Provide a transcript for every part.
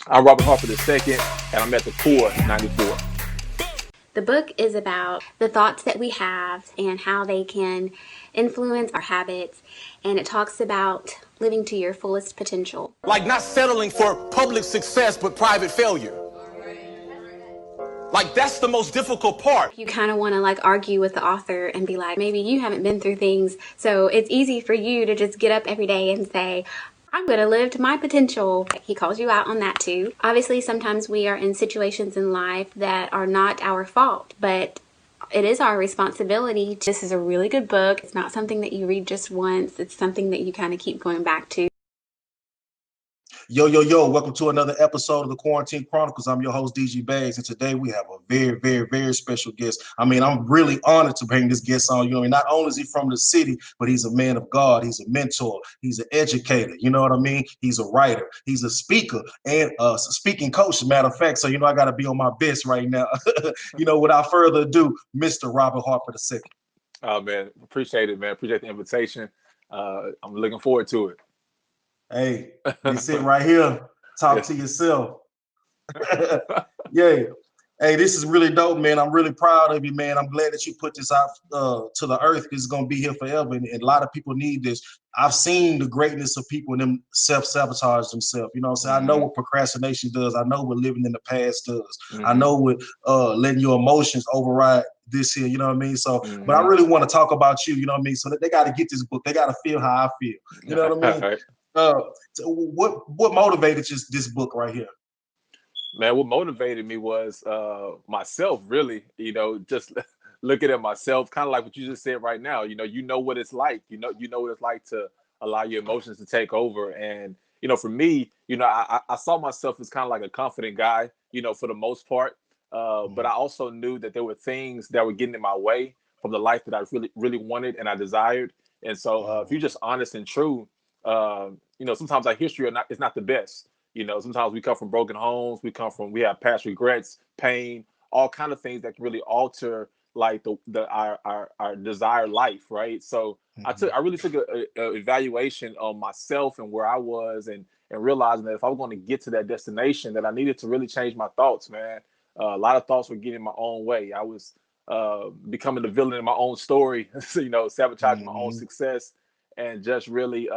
I'm Robert Harper II, and I'm at the core 94. The book is about the thoughts that we have and how they can influence our habits, and it talks about living to your fullest potential. Like not settling for public success but private failure. Like that's the most difficult part. You kind of want to argue with the author and be like, maybe you haven't been through things, so it's easy for you to just get up every day and say, I'm going to live to my potential. He calls you out on that too. Obviously, sometimes we are in situations in life that are not our fault, but it is our responsibility. This is a really good book. It's not something that you read just once. It's something that you kind of keep going back to. Yo, yo, yo, welcome to another episode of the Quarantine Chronicles. I'm your host, DG Baggs, and today we have a very, very, very special guest. I mean, I'm really honored to bring this guest on. You know, not only is he from the city, but he's a man of God. He's a mentor. He's an educator. You know what I mean? He's a writer. He's a speaker and a speaking coach, as a matter of fact. So, I got to be on my best right now. Without further ado, Mr. Robert Harper II. Oh, man, appreciate it, man. Appreciate the invitation. I'm looking forward to it. Hey, you sit right here, talk to yourself. Yeah. Hey, this is really dope, man. I'm really proud of you, man. I'm glad that you put this out to the earth. It's going to be here forever. And a lot of people need this. I've seen the greatness of people and them self-sabotage themselves. You know what I'm saying? I know what procrastination does. I know what living in the past does. I know what letting your emotions override this here. You know what I mean? So, but I really want to talk about you. You know what I mean? So that they got to get this book. They got to feel how I feel. You know what I mean? So what motivated you this book right here? Man, what motivated me was myself, really. Just looking at myself, kind of like what you just said right now. You know what it's like. You know what it's like to allow your emotions to take over. And for me, I saw myself as kind of like a confident guy. For the most part. But I also knew that there were things that were getting in my way from the life that I really, really wanted and I desired. And so, if you're just honest and true, sometimes our history is not the best. Sometimes we come from broken homes. We have past regrets, pain, all kind of things that can really alter like our desired life, right? So I really took a evaluation on myself and where I was, and realizing that if I was going to get to that destination, that I needed to really change my thoughts, man. A lot of thoughts were getting in my own way. I was becoming the villain in my own story, sabotaging my own success, and just really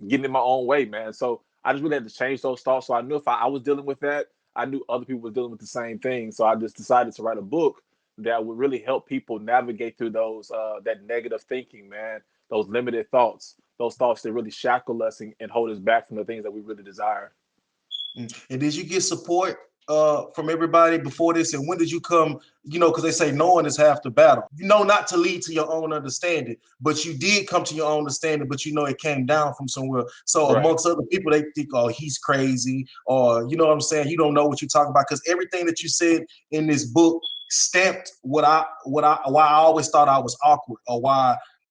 getting in my own way, man. So I just really had to change those thoughts. So I knew if I was dealing with that, I knew other people were dealing with the same thing. So I just decided to write a book that would really help people navigate through those that negative thinking, man, those limited thoughts, those thoughts that really shackle us and hold us back from the things that we really desire. And did you get support from everybody before this? And when did you come, because they say knowing is half the battle. Not to lead to your own understanding, but you did come to your own understanding, but it came down from somewhere. So Right. amongst other people, they think, oh, he's crazy, or you know what I'm saying? You don't know what you're talking about. Because everything that you said in this book stamped why I always thought I was awkward, or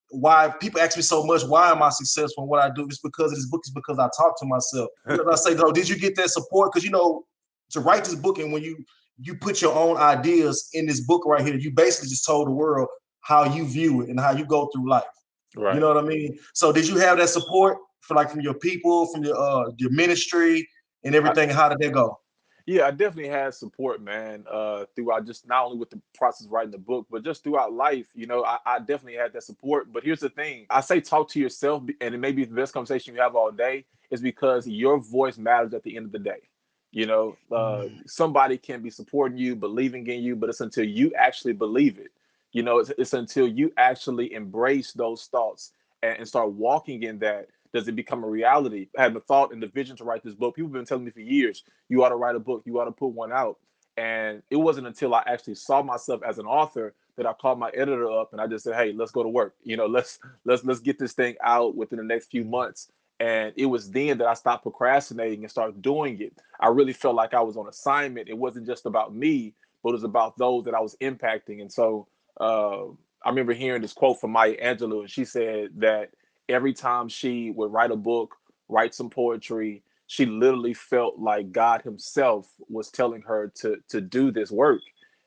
why people ask me so much, why am I successful in what I do? It's because of this book. It's because I talk to myself. I say, oh, did you get that support? Because to write this book, and when you put your own ideas in this book right here, you basically just told the world how you view it and how you go through life. Right. You know what I mean? So did you have that support from your people, from your ministry and everything? How did that go? Yeah, I definitely had support, man, throughout, just not only with the process of writing the book, but just throughout life. I definitely had that support. But here's the thing. I say talk to yourself, and it may be the best conversation you have all day, is because your voice matters at the end of the day. Somebody can be supporting you, believing in you, but it's until you actually believe it. It's until you actually embrace those thoughts and start walking in that, does it become a reality. I had the thought and the vision to write this book. People have been telling me for years, you ought to write a book, you ought to put one out. And it wasn't until I actually saw myself as an author that I called my editor up and I just said, hey, let's go to work. Let's get this thing out within the next few months. And it was then that I stopped procrastinating and started doing it. I really felt like I was on assignment. It wasn't just about me, but it was about those that I was impacting. And so I remember hearing this quote from Maya Angelou, and she said that every time she would write a book, write some poetry, she literally felt like God himself was telling her to do this work.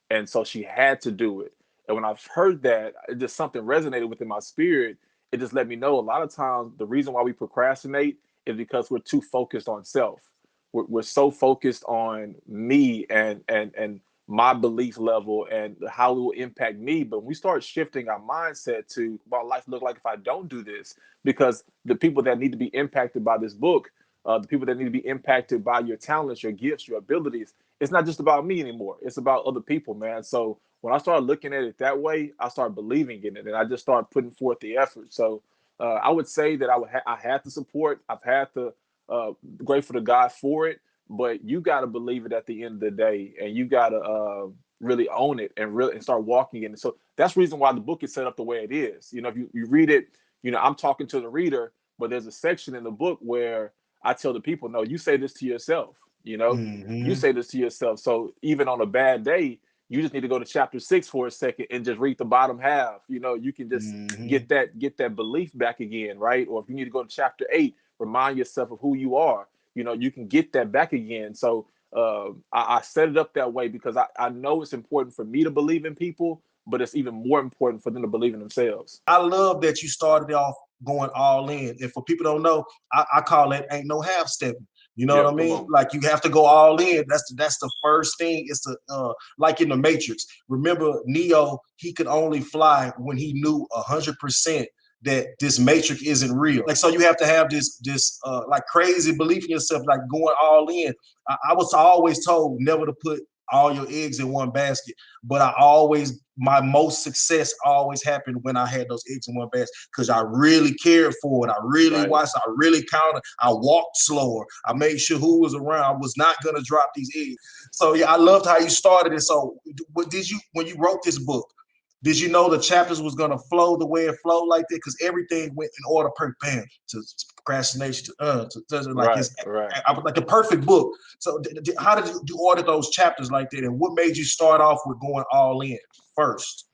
And so she had to do it. And when I've heard that, it just something resonated within my spirit. It just let me know a lot of times the reason why we procrastinate is because we're too focused on self. we're so focused on me and my belief level and how it will impact me. But we start shifting our mindset to what life look like if I don't do this, because the people that need to be impacted by this book, the people that need to be impacted by your talents, your gifts, your abilities, it's not just about me anymore. It's about other people, man. So when I started looking at it that way, I started believing in it, and I just started putting forth the effort. So I would say that I had the support. I've had the grateful to God for it, but you got to believe it at the end of the day, and you got to really own it and really and start walking in it. So that's the reason why the book is set up the way it is. You know, if you read it, you know, I'm talking to the reader, but there's a section in the book where I tell the people, no, you say this to yourself. You know, you say this to yourself. So even on a bad day, you just need to go to chapter 6 for a second and just read the bottom half. You know, you can just get that belief back again, right? Or if you need to go to chapter 8, remind yourself of who you are. You know, you can get that back again. So I set it up that way because I know it's important for me to believe in people, but it's even more important for them to believe in themselves. I love that you started off going all in. And for people don't know, I call it ain't no half stepping. You know Yeah, what I come mean? on. Like you have to go all in. That's the first thing. It's the like in the Matrix. Remember, Neo, he could only fly when he knew 100% that this matrix isn't real. Like so, you have to have this like crazy belief in yourself, like going all in. I was always told never to put all your eggs in one basket, but my most success always happened when I had those eggs in one basket because I really cared for it. I really Right. watched. I really counted. I walked slower. I made sure who was around. I was not gonna drop these eggs. So yeah, I loved how you started it. So, what did you when you wrote this book? Did you know the chapters was gonna flow the way it flowed like that? Because everything went in order, per bam, to procrastination, to like Right. it's Right. like a perfect book. So, how did you order those chapters like that, and what made you start off with going all in first?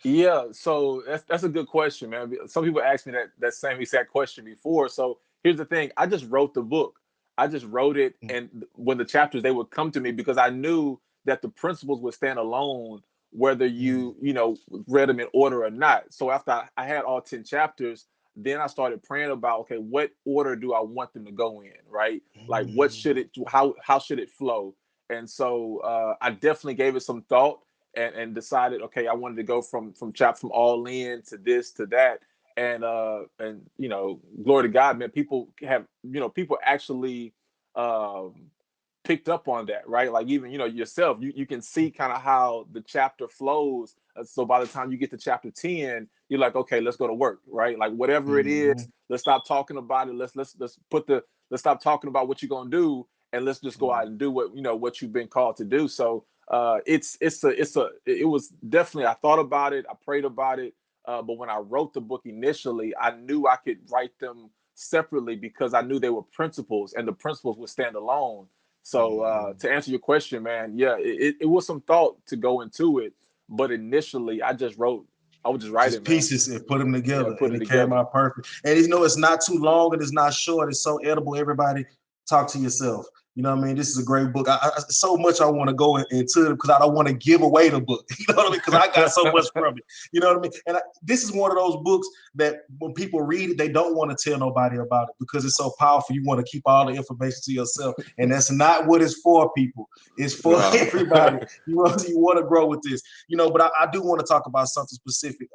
Yeah, so that's a good question, man. Some people asked me that same exact question before. So here's the thing: I just wrote the book. I just wrote it, and when the chapters they would come to me because I knew that the principles would stand alone whether you know read them in order or not. So after I had all 10 chapters, then I started praying about okay, what order do I want them to go in, right? Like what should it how should it flow? And so I definitely gave it some thought and decided okay I wanted to go from all in to this to that and you know glory to God, man, people have you know people actually um picked up on that, right? Like even you know yourself you can see kind of how the chapter flows. So by the time you get to chapter 10 you're like okay let's go to work, right? Like whatever it is, let's stop talking about it. Let's stop talking about what you're going to do and let's just go out and do what you know what you've been called to do. So it was definitely I thought about it, I prayed about it, but when I wrote the book initially, I knew I could write them separately because I knew they were principles and the principles would stand alone. So to answer your question, man, yeah, it was some thought to go into it, but initially I would just write Just it, man. pieces and put them Yeah, together, put and it it came together. out perfect. And you know, it's not too long and it's not short. It's so edible. Everybody, talk to yourself. You know what I mean? This is a great book. So much I want to go into it because I don't want to give away the book. You know what I mean? Because I got so much from it. You know what I mean? And this is one of those books that when people read it, they don't want to tell nobody about it because it's so powerful. You want to keep all the information to yourself, and that's not what it's for. People, it's for No. everybody. You want to grow with this. You know, but I do want to talk about something specific.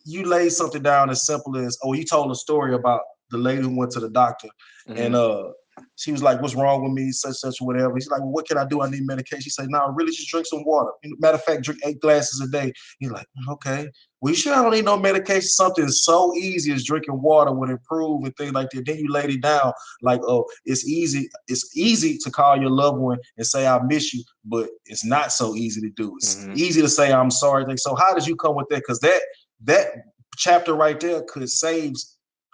You laid something down as simple as, oh, you told a story about the lady who went to the doctor and Mhm. she was like, what's wrong with me, such, whatever. He's like, well, what can I do? I need medication. She said, no, really just drink some water. Matter of fact, drink 8 glasses a day. He's like, okay. Well, you sure I don't need no medication? Something so easy as drinking water would improve and things like that. Then you laid it down like, oh, it's easy to call your loved one and say, I miss you, but it's not so easy to do. It's Mhm. easy to say, I'm sorry. So how did you come with that? Because that chapter right there could save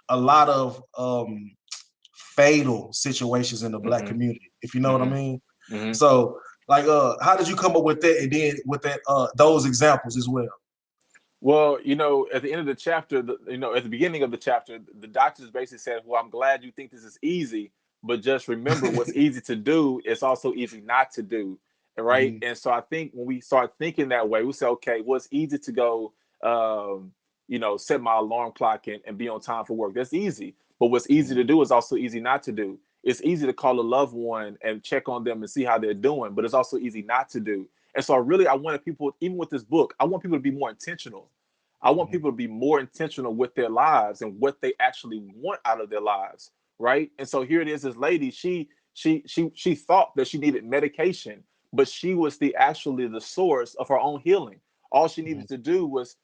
a lot of fatal situations in the Black Mhm. community, if you know what I Mhm. mean. Mhm. So, like, how did you come up with that, and then with that, those examples as well? Well, you know, at the end of the chapter, you know, at the beginning of the chapter, the doctors basically said, "Well, I'm glad you think this is easy, but just remember, what's easy to do is also easy not to do, right?" Mhm. And so I think when we start thinking that way, we say, "Okay, well, it's easy to go, you know, set my alarm clock and be on time for work. That's easy. But what's easy to do is also easy not to do. It's easy to call a loved one and check on them and see how they're doing, but it's also easy not to do. And so I wanted people, even with this book, I want people to be more intentional. I want people to be more intentional with their lives and what they actually want out of their lives, right? And so here it is, this lady, she thought that she needed medication, but she was actually the source of her own healing. All she needed to do was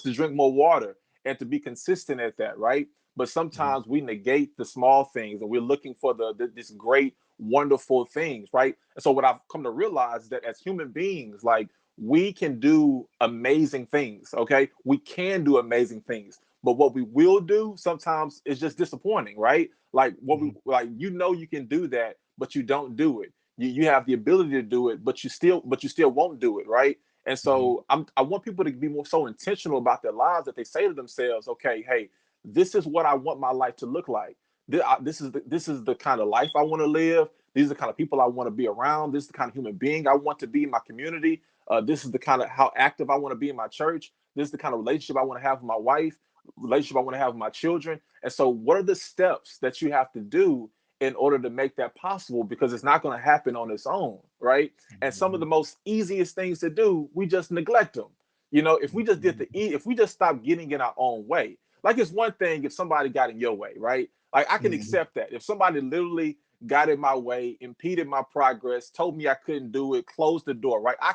to drink more water and to be consistent at that, right? But sometimes we negate the small things and we're looking for this great, wonderful things, right? And so what I've come to realize is that as human beings, like, we can do amazing things. Okay, we can do amazing things, but what we will do sometimes is just disappointing, right? Like what we like, you can do that, but you don't do it. You have the ability to do it, but you still won't do it, right? And so I want people to be more so intentional about their lives that they say to themselves, okay, hey, this is what I want my life to look like. This is the kind of life I want to live. These are the kind of people I want to be around. This is the kind of human being I want to be in my community. This is the kind of how active I want to be in my church. This is the kind of relationship I want to have with my wife, relationship I want to have with my children. And so what are the steps that you have to do in order to make that possible? Because it's not going to happen on its own, right? And some of the most easiest things to do, we just neglect them. If we just if we just stop getting in our own way, like, it's one thing if somebody got in your way, right? Like, I can accept that. If somebody literally got in my way, impeded my progress, told me I couldn't do it, closed the door, right? I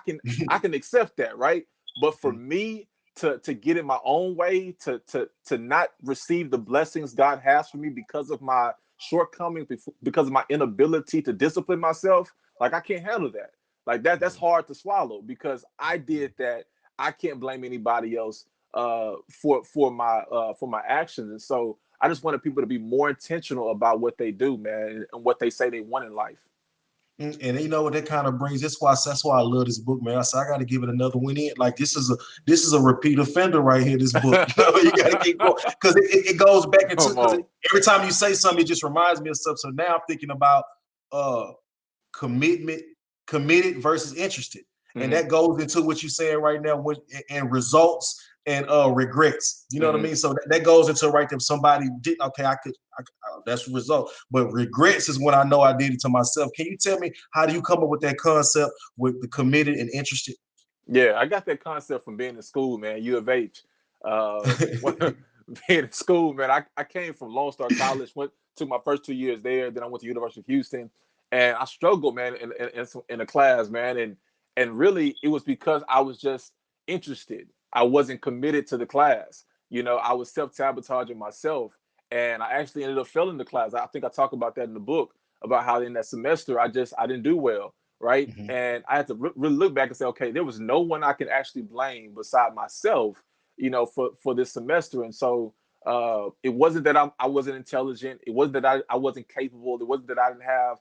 can accept that, right? But for me to get in my own way, to not receive the blessings God has for me because of my shortcomings, because of my inability to discipline myself, like, I can't handle that. Like, that's hard to swallow because I did that. I can't blame anybody else for my actions. And so I just wanted people to be more intentional about what they do, man, and what they say they want in life. And you know what that kind of brings. That's why I love this book, man. I got to give it another win in. Like, this is a repeat offender right here. This book, you got to keep going because it goes back into, because every time you say something, it just reminds me of stuff. So now I'm thinking about commitment, committed versus interested, and that goes into what you're saying right now, and results and regrets. You know what I mean? So that goes into right there. Somebody did, okay, that's the result. But regrets is when I know I did it to myself. Can you tell me, how do you come up with that concept with the committed and interested? Yeah, I got that concept from being in school, man. U of H. Being in school, man, I came from Lone Star College, took my first 2 years there, then I went to University of Houston, and I struggled, man, in a class, man, and really it was because I was just interested. I wasn't committed to the class. I was self-sabotaging myself, and I actually ended up failing the class. I think I talk about that in the book, about how in that semester I didn't do well, right? And I had to really look back and say, okay, there was no one I could actually blame beside myself, for this semester. And so it wasn't that I wasn't intelligent. It wasn't that I wasn't capable. It wasn't that I didn't have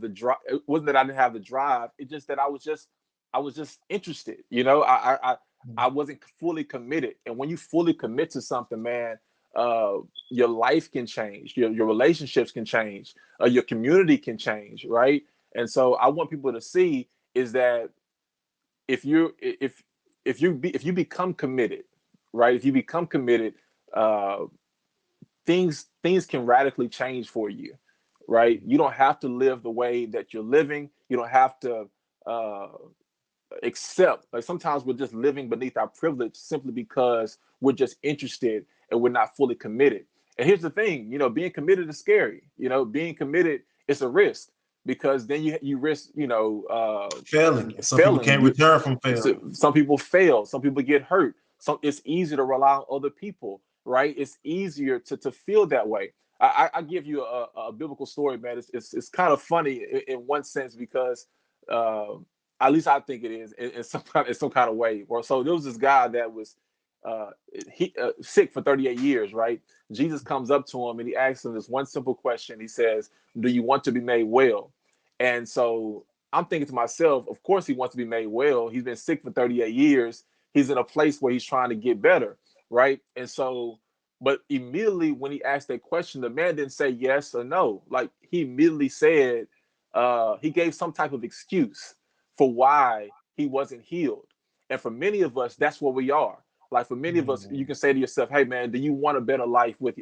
the drive. It wasn't that I didn't have the drive. It's just that I was just interested. I wasn't fully committed. And when you fully commit to something, man, your life can change. Your relationships can change. Your community can change, right? And so I want people to see is that if you become committed, right? If you become committed, uh, things can radically change for you, right? You don't have to live the way that you're living. You don't have to uh, accept. Like, sometimes we're just living beneath our privilege simply because we're just interested and we're not fully committed. And here's the thing, being committed is scary. Being committed is a risk because then you risk, Failing. Some people failing. can't return from failure. Some people fail. Some people get hurt. It's easier to rely on other people, right? It's easier to feel that way. I give you a biblical story, man. It's kind of funny in one sense because uh, at least I think it is in some kind of way. Or so there was this guy that was uh, sick for 38 years, right? Jesus comes up to him and he asks him this one simple question. He says, "Do you want to be made well?" And so I'm thinking to myself, of course he wants to be made well. He's been sick for 38 years. He's in a place where he's trying to get better, right? And so, but immediately when he asked that question, the man didn't say yes or no. Like, he immediately said, he gave some type of excuse for why he wasn't healed. And for many of us, that's where we are. Like, for many of us, you can say to yourself, "Hey, man, do you want a better life with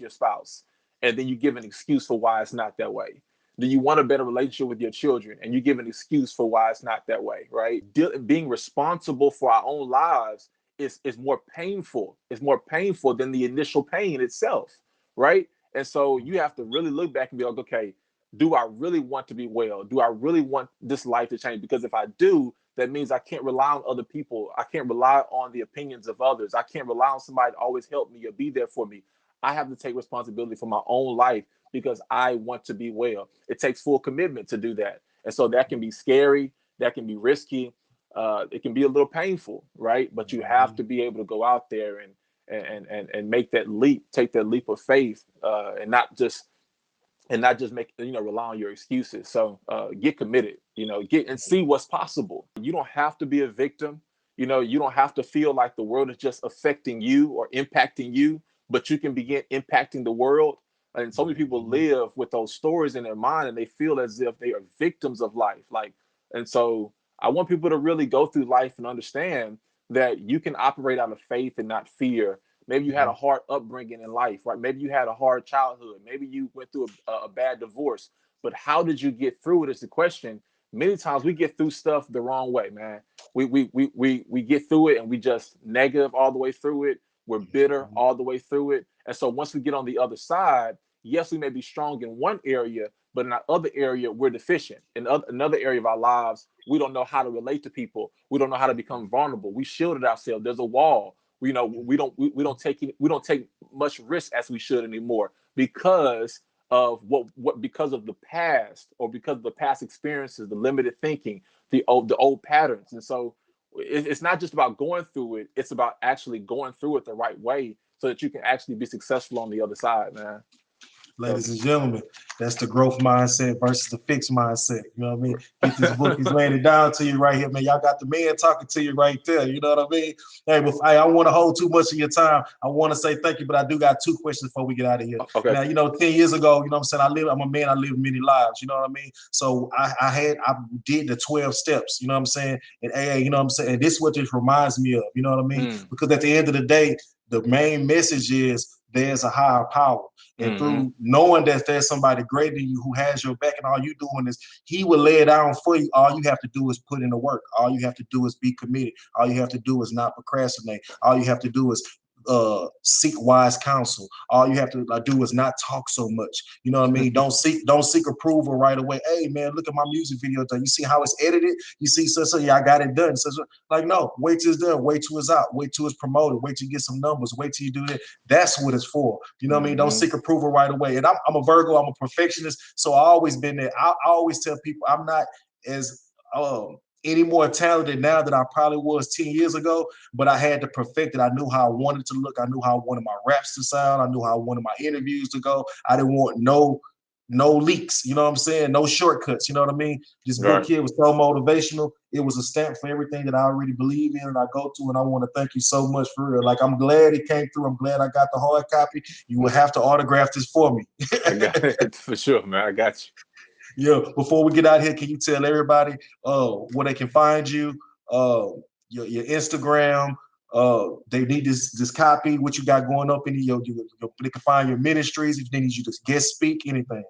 your spouse?" and then you give an excuse for why it's not that way? Do you want a better relationship with your children, and you give an excuse for why it's not that way, right? Being responsible for our own lives is more painful. It's more painful than the initial pain itself, right? And so you have to really look back and be like, okay, do I really want to be well? Do I really want this life to change? Because if I do, that means I can't rely on other people. I can't rely on the opinions of others. I can't rely on somebody to always help me or be there for me. I have to take responsibility for my own life because I want to be well. It takes full commitment to do that. And so that can be scary, that can be risky, it can be a little painful, right? But you have to be able to go out there and make that leap, take that leap of faith, and not just make, rely on your excuses. So get committed, get and see what's possible. You don't have to be a victim. You don't have to feel like the world is just affecting you or impacting you, but you can begin impacting the world. And so many people live with those stories in their mind, and they feel as if they are victims of life. And so I want people to really go through life and understand that you can operate out of faith and not fear. Maybe you had a hard upbringing in life, right? Maybe you had a hard childhood. Maybe you went through a bad divorce. But how did you get through it is the question. Many times we get through stuff the wrong way, man. We get through it and we just negative all the way through it. We're bitter all the way through it. And so once we get on the other side, yes, we may be strong in one area, but in our other area, we're deficient. In another area of our lives, we don't know how to relate to people. We don't know how to become vulnerable. We shielded ourselves. There's a wall. We don't take much risk as we should anymore because of because of the past, or because of the past experiences, the limited thinking, the old patterns. And so it's not just about going through it, it's about actually going through it the right way so that you can actually be successful on the other side, man. So, Ladies and gentlemen, that's the growth mindset versus the fixed mindset. You know what I mean? Get this book. He's laying it down to you right here, man. Y'all got the man talking to you right there. You know what I mean? Hey, I don't want to hold too much of your time. I want to say thank you, but I do got two questions before we get out of here. okay. Now, 10 years ago, you know what I'm saying? I'm a man, I live many lives. You know what I mean? So I did the 12 steps, you know what I'm saying? And AA, you know what I'm saying? And this is what this reminds me of, you know what I mean? Because at the end of the day, the main message is there's a higher power. And through knowing that there's somebody greater than you who has your back, and all you doing is he will lay it down for you. All you have to do is put in the work. All you have to do is be committed. All you have to do is not procrastinate. All you have to do is seek wise counsel. All you have to do is not talk so much. You know what I mean? Don't seek approval right away. Hey man, look at my music video done. You see how it's edited? You see, so yeah, I got it done. So like, no, wait till it's done, wait till it's out, wait till it's promoted, wait till you get some numbers, wait till you do that. That's what it's for. You know what I mean? Don't seek approval right away. And I'm a Virgo, I'm a perfectionist, so I always been there. I always tell people I'm not as any more talented now than I probably was 10 years ago, but I had to perfect it. I knew how I wanted to look. I knew how I wanted my raps to sound. I knew how I wanted my interviews to go. I didn't want no leaks, you know what I'm saying? No shortcuts, you know what I mean? This book Right. here was so motivational. It was a stamp for everything that I already believe in and I go to, and I want to thank you so much for real. Like, I'm glad it came through. I'm glad I got the hard copy. You will have to autograph this for me. I got it for sure, man. I got you. Yeah, before we get out here, can you tell everybody where they can find you, your Instagram? They need this copy. What you got going up in they can find your ministries if they need you to guest speak, anything.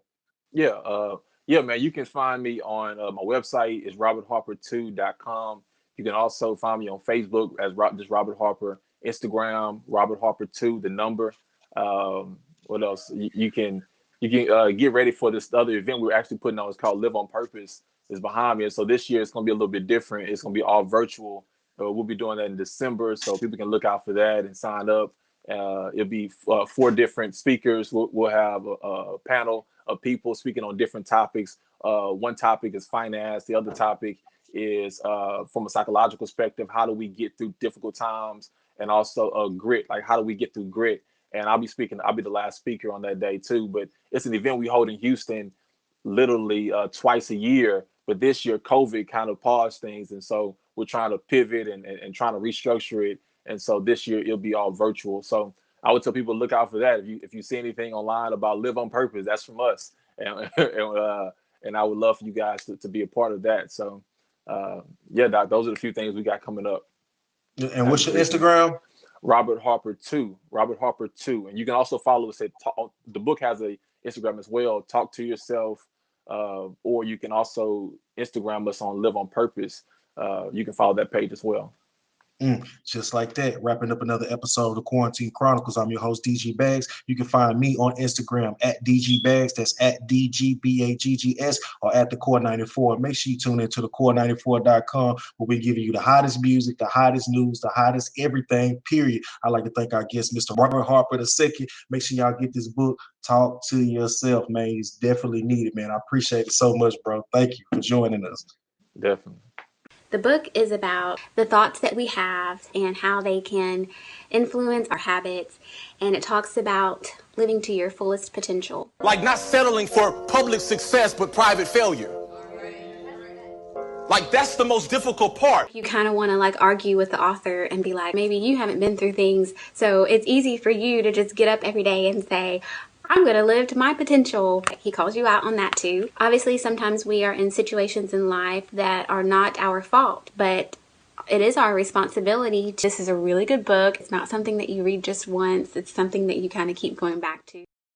Yeah, man. You can find me on my website is robertharper2.com. You can also find me on Facebook as just Robert Harper, Instagram Robert Harper 2, the number. What else? You can get ready for this other event we're actually putting on. It's called Live on Purpose. Is behind me. And so this year it's going to be a little bit different. It's going to be all virtual. We'll be doing that in December, so people can look out for that and sign up. It'll be 4 different speakers. We'll have a panel of people speaking on different topics. One topic is finance. The other topic is from a psychological perspective, how do we get through difficult times, and also grit, like how do we get through grit. And I'll be the last speaker on that day too. But it's an event we hold in Houston literally twice a year. But this year, COVID kind of paused things. And so we're trying to pivot and trying to restructure it. And so this year it'll be all virtual. So I would tell people look out for that. If you see anything online about Live on Purpose, that's from us. And I would love for you guys to be a part of that. So yeah, Doc, those are the few things we got coming up. And what's your Instagram? Robert Harper 2, Robert Harper 2. And you can also follow us at the book has a Instagram as well, Talk to Yourself, or you can also Instagram us on Live on Purpose. You can follow that page as well. Just like that, wrapping up another episode of the Quarantine Chronicles. I'm your host, DG Baggs. You can find me on Instagram at DG Baggs. That's at DGBAGGS or at the Core 94. Make sure you tune into the core94.com where we're giving you the hottest music, the hottest news, the hottest everything, period. I'd like to thank our guest, Mr. Robert Harper II. Make sure y'all get this book, Talk to Yourself, man. It's definitely needed, man. I appreciate it so much, bro. Thank you for joining us. Definitely. The book is about the thoughts that we have and how they can influence our habits, and it talks about living to your fullest potential. Like not settling for public success but private failure. Like that's the most difficult part. You kind of want to like argue with the author and be like, maybe you haven't been through things, so it's easy for you to just get up every day and say, I'm going to live to my potential. He calls you out on that too. Obviously, sometimes we are in situations in life that are not our fault, but it is our responsibility. This is a really good book. It's not something that you read just once. It's something that you kind of keep going back to.